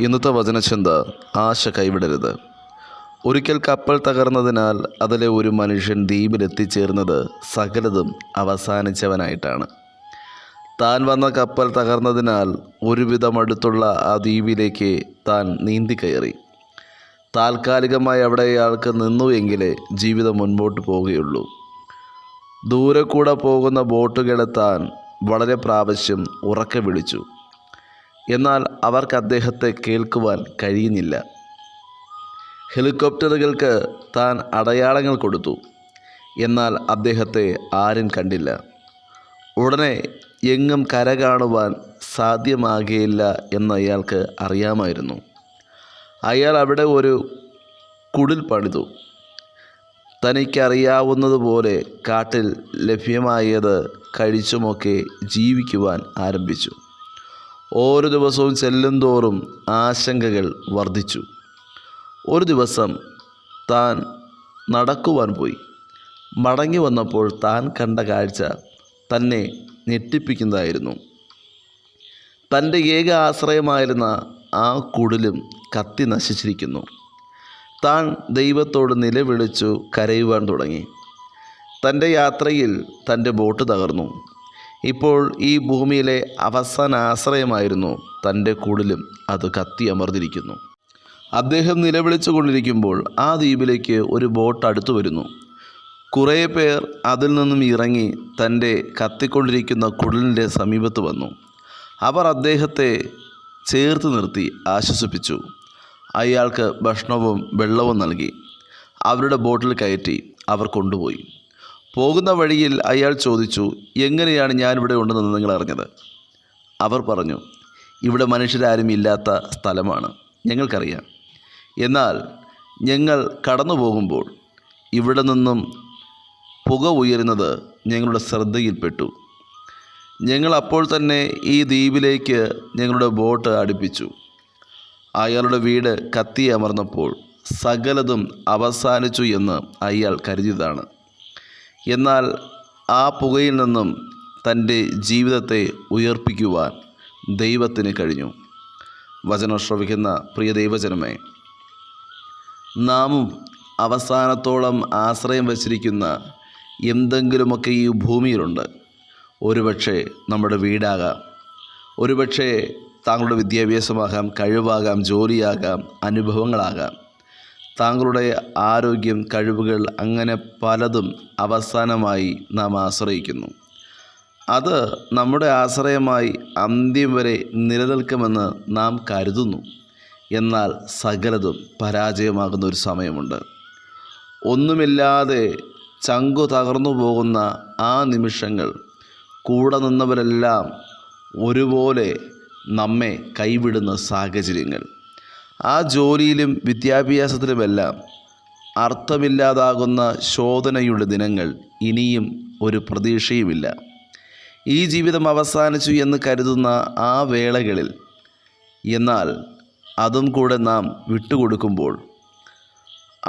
ഇന്നത്തെ വചനചിന്ത ആശ കൈവിടരുത്. ഒരിക്കൽ കപ്പൽ തകർന്നതിനാൽ അതിലെ ഒരു മനുഷ്യൻ ദ്വീപിലെത്തിച്ചേർന്നത് സകലതും അവസാനിച്ചവനായിട്ടാണ്. താൻ വന്ന കപ്പൽ തകർന്നതിനാൽ ഒരുവിധം അടുത്തുള്ള ആ ദ്വീപിലേക്ക് താൻ നീന്തിക്കയറി. താൽക്കാലികമായി അവിടെ അയാൾക്ക് നിന്നു എങ്കിലേ ജീവിതം മുൻപോട്ട് പോവുകയുള്ളൂ. ദൂരെ കൂടെ പോകുന്ന ബോട്ടുകളെ താൻ വളരെ പ്രാവശ്യം ഉറക്കെ വിളിച്ചു. എന്നാൽ അവർക്ക് അദ്ദേഹത്തെ കേൾക്കുവാൻ കഴിയുന്നില്ല. ഹെലികോപ്റ്ററുകൾക്ക് താൻ അടയാളങ്ങൾ കൊടുത്തു. എന്നാൽ അദ്ദേഹത്തെ ആരും കണ്ടില്ല. ഉടനെ എങ്ങും കര കാണുവാൻ സാധ്യമാകുകയില്ല എന്ന് അയാൾക്ക് അറിയാമായിരുന്നു. അയാൾ അവിടെ ഒരു കുടിൽ പണിതു. തനിക്കറിയാവുന്നതുപോലെ കാട്ടിൽ ലഭ്യമായത് കഴിച്ചുമൊക്കെ ജീവിക്കുവാൻ ആരംഭിച്ചു. ഓരോ ദിവസവും ചെല്ലുന്തോറും ആശങ്കകൾ വർദ്ധിച്ചു. ഒരു ദിവസം താൻ നടക്കുവാൻ പോയി. മടങ്ങി വന്നപ്പോൾ താൻ കണ്ട കാഴ്ച തന്നെ ഞെട്ടിപ്പിക്കുന്നതായിരുന്നു. തൻ്റെ ഏക ആശ്രയമായിരുന്ന ആ കുടിലും കത്തി നശിച്ചിരിക്കുന്നു. താൻ ദൈവത്തോട് നിലവിളിച്ചു കരയുവാൻ തുടങ്ങി. തൻ്റെ യാത്രയിൽ തൻ്റെ ബോട്ട് തകർന്നു. ഇപ്പോൾ ഈ ഭൂമിയിലെ അവസാന ആശ്രയമായിരുന്നു തൻ്റെ കുടിലും അത് കത്തി അമർന്നിരിക്കുന്നു. അദ്ദേഹം നിലവിളിച്ചു കൊണ്ടിരിക്കുമ്പോൾ ആ ദ്വീപിലേക്ക് ഒരു ബോട്ട് അടുത്തു വരുന്നു. കുറേ പേർ അതിൽ നിന്നും ഇറങ്ങി തൻ്റെ കത്തിക്കൊണ്ടിരിക്കുന്ന കുടിലിൻ്റെ സമീപത്ത് വന്നു. അവർ അദ്ദേഹത്തെ ചേർത്ത് നിർത്തി ആശ്വസിപ്പിച്ചു. അയാൾക്ക് ഭക്ഷണവും വെള്ളവും നൽകി. അവരുടെ ബോട്ടിൽ കയറ്റി അവർ കൊണ്ടുപോയി. പോകുന്ന വഴിയിൽ അയാൾ ചോദിച്ചു, എങ്ങനെയാണ് ഞാനിവിടെ ഉണ്ടെന്ന് നിങ്ങൾ അറിഞ്ഞത്? അവർ പറഞ്ഞു, ഇവിടെ മനുഷ്യരാരും ഇല്ലാത്ത സ്ഥലമാണ്, ഞങ്ങൾക്കറിയാം. എന്നാൽ ഞങ്ങൾ കടന്നു പോകുമ്പോൾ ഇവിടെ നിന്നും പുക ഉയരുന്നത് ഞങ്ങളുടെ ശ്രദ്ധയിൽപ്പെട്ടു. ഞങ്ങൾ അപ്പോൾ തന്നെ ഈ ദ്വീപിലേക്ക് ഞങ്ങളുടെ ബോട്ട് അടുപ്പിച്ചു. അയാളുടെ വീട് കത്തി അമർന്നപ്പോൾ സകലതും അവസാനിച്ചു എന്ന് അയാൾ കരുതിയതാണ്. എന്നാൽ ആ പുകയിൽ നിന്നും തൻ്റെ ജീവിതത്തെ ഉയർപ്പിക്കുവാൻ ദൈവത്തിന് കഴിഞ്ഞു. വചനം ശ്രവിക്കുന്ന പ്രിയ ദൈവജനമേ, നാമും അവസാനത്തോളം ആശ്രയം വച്ചിരിക്കുന്ന എന്തെങ്കിലുമൊക്കെ ഈ ഭൂമിയിലുണ്ട്. ഒരുപക്ഷെ നമ്മുടെ വീടാകാം, ഒരുപക്ഷെ താങ്കളുടെ വിദ്യാഭ്യാസമാകാം, കഴിവാകാം, ജോലിയാകാം, അനുഭവങ്ങളാകാം, താങ്കളുടെ ആരോഗ്യം, കഴിവുകൾ, അങ്ങനെ പലതും അവസാനമായി നാം ആശ്രയിക്കുന്നു. അത് നമ്മുടെ ആശ്രയമായി അന്ത്യം വരെ നിലനിൽക്കുമെന്ന് നാം കരുതുന്നു. എന്നാൽ സകലതും പരാജയമാകുന്ന ഒരു സമയമുണ്ട്. ഒന്നുമില്ലാതെ ചങ്കു തകർന്നു പോകുന്ന ആ നിമിഷങ്ങൾ കൂടെ നിന്നവരെല്ലാം ഒരുപോലെ നമ്മെ കൈവിടുന്ന സാഹചര്യങ്ങൾ, ആ ജോലിയിലും വിദ്യാഭ്യാസത്തിലുമെല്ലാം അർത്ഥമില്ലാതാകുന്ന ശോധനയുടെ ദിനങ്ങൾ, ഇനിയും ഒരു പ്രതീക്ഷയുമില്ല. ഈ ജീവിതം അവസാനിച്ചു എന്ന് കരുതുന്ന ആ വേളകളിൽ, എന്നാൽ അതും കൂടെ നാം വിട്ടുകൊടുക്കുമ്പോൾ,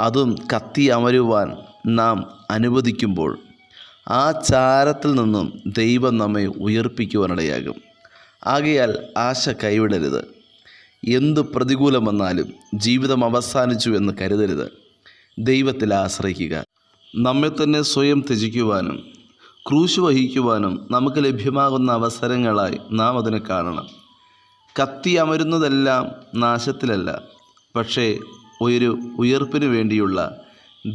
അതും കത്തി അമരുവാൻ നാം അനുവദിക്കുമ്പോൾ, ആ ചാരത്തിൽ നിന്നും ദൈവം നമ്മെ ഉയർപ്പിക്കുവാനിടയാകും. ആകയാൽ ആശ കൈവിടരുത്. എന്തു പ്രതികൂലം വന്നാലും ജീവിതം അവസാനിച്ചു എന്ന് കരുതരുത്. ദൈവത്തിൽ ആശ്രയിക്കുക. നമ്മെ തന്നെ സ്വയം ത്യജിക്കുവാനും ക്രൂശ് വഹിക്കുവാനും നമുക്ക് ലഭ്യമാകുന്ന അവസരങ്ങളായി നാം അതിനെ കാണണം. കത്തി അമരുന്നതെല്ലാം നാശത്തിലല്ല, പക്ഷേ ഒരു ഉയർപ്പിന് വേണ്ടിയുള്ള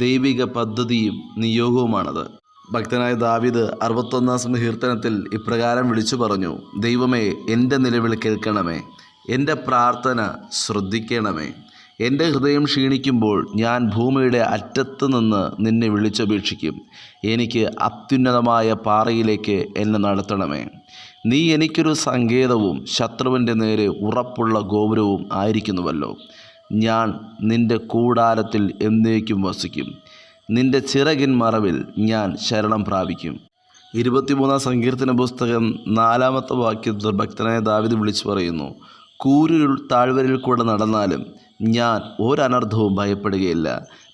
ദൈവിക പദ്ധതിയും നിയോഗവുമാണത്. ഭക്തനായ ദാവീദ് 61-ാം സങ്കീർത്തനത്തിൽ ഇപ്രകാരം വിളിച്ചു പറഞ്ഞു, ദൈവമേ, എൻ്റെ നിലവിളി കേൾക്കണമേ, എൻ്റെ പ്രാർത്ഥന ശ്രദ്ധിക്കണമേ. എൻ്റെ ഹൃദയം ക്ഷീണിക്കുമ്പോൾ ഞാൻ ഭൂമിയുടെ അറ്റത്ത് നിന്ന് നിന്നെ വിളിച്ചപേക്ഷിക്കും. എനിക്ക് അത്യുന്നതമായ പാറയിലേക്ക് എന്നെ നടത്തണമേ. നീ എനിക്കൊരു സങ്കേതവും ശത്രുവിൻ്റെ നേരെ ഉറപ്പുള്ള ഗോപുരവും ആയിരിക്കുന്നുവല്ലോ. ഞാൻ നിൻ്റെ കൂടാരത്തിൽ എന്നേക്കും വസിക്കും. നിൻ്റെ ചിറകിൻ മറവിൽ ഞാൻ ശരണം പ്രാപിക്കും. 23-ാം സങ്കീർത്തന പുസ്തകം 4-ാമത്തെ വാക്യത്തിൽ ഭക്തനായ ദാവീദ് വിളിച്ചു പറയുന്നു, കൂരിരുൾ താഴ്വരയിൽ കൂടെ നടന്നാലും ഞാൻ ഒരനർത്ഥവും ഭയപ്പെടുകയില്ല.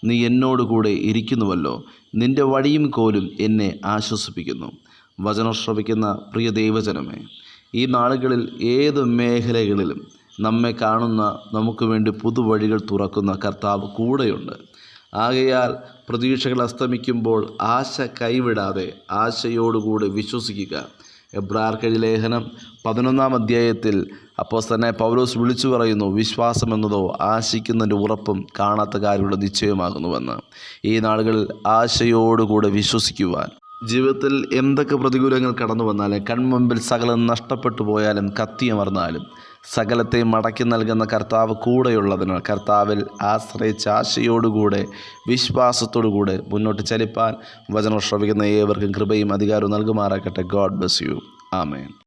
നീ എന്നോടുകൂടെ ഇരിക്കുന്നുവല്ലോ. നിൻ്റെ വടിയും കോലും എന്നെ ആശ്വസിപ്പിക്കുന്നു. വചനം ശ്രവിക്കുന്ന പ്രിയ ദൈവജനമേ, ഈ നാളുകളിൽ ഏത് മേഖലകളിലും നമ്മെ കാണുന്ന, നമുക്ക് വേണ്ടി പുതുവഴികൾ തുറക്കുന്ന കർത്താവ് കൂടെയുണ്ട്. ആകയാൽ പ്രതീക്ഷകൾ അസ്തമിക്കുമ്പോൾ ആശ കൈവിടാതെ ആശയോടുകൂടി വിശ്വസിക്കുക. എബ്രായർക്കെഴുതിയ ലേഖനം 11-ാം അധ്യായത്തിൽ അപ്പോസ്തലനായ പൗലോസ് വിളിച്ചു പറയുന്നു, വിശ്വാസം എന്നതോ ആശിക്കുന്നതിൻ്റെ ഉറപ്പും കാണാത്ത കാര്യങ്ങളുടെ നിശ്ചയമാകുന്നുവെന്ന്. ഈ നാളുകളിൽ ആശയോടുകൂടെ വിശ്വസിക്കുവാൻ. ജീവിതത്തിൽ എന്തൊക്കെ പ്രതികൂലങ്ങൾ കടന്നു വന്നാലും, കൺമുമ്പിൽ സകലം നഷ്ടപ്പെട്ടു പോയാലും, കത്തിയമർന്നാലും സകലത്തെ മടക്കി നൽകുന്ന കർത്താവ് കൂടെയുള്ളതിനാൽ കർത്താവിൽ ആശ്രയിച്ച ആശയോടുകൂടെ വിശ്വാസത്തോടുകൂടെ മുന്നോട്ട് ചലിപ്പാൻ വചനം ശ്രവിക്കുന്ന ഏവർക്കും കൃപയും അധികാരവും നൽകുമാറാകട്ടെ. God bless you. ആമേൻ.